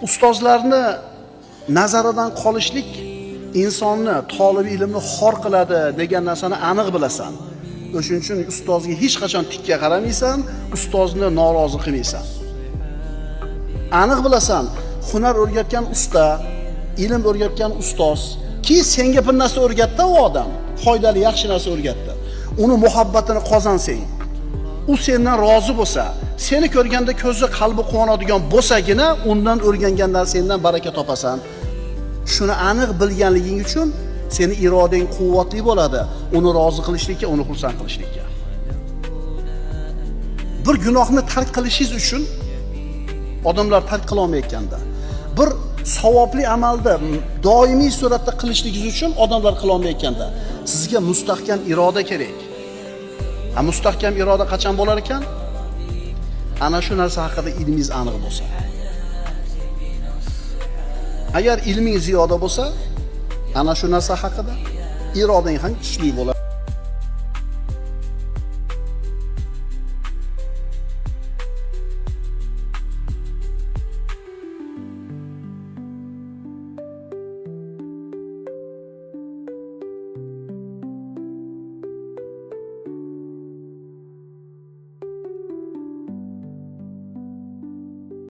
ustozlarni nazaridan qolishlik insonni, talab ilmni xor qiladi degan narsani aniq bilasan. O'shuning uchun ustozga hech qachon tikka qaramaysan, ustozni norozi qilmaysan. Aniq bilasan, hunar o'rgatgan usta, ilm o'rgatgan ustoz ki senga bir narsa o'rgatdi u odam, foydali, yaxshi narsa o'rgatdi. Uni muhabbatini qozansang, u sendan rozi bo'lsa, seni ko'rganda ko'zi, qalbi quvonadigan bo'lsagina undan o'rgangan narsangdan baraka topasan. Shuni aniq bilganliging uchun seni irodang quvvatli bo'ladi, uni rozi qilishlikka, uni xursand qilishlikka. Bir gunohni tark qilishingiz uchun odamlar tark qila olmayotganda, bir savobli amalni doimiy suratda qilishligingiz uchun odamlar qila olmayotganda, sizga mustahkam iroda kerak. Mustahkam iroda qachon bo'lar ekan? Ana shu narsa haqida ilmingiz aniq bo'lsa. Agar ilming ziyoda bo'lsa, ana shu narsa haqida irodang ham kuchli bo'ladi.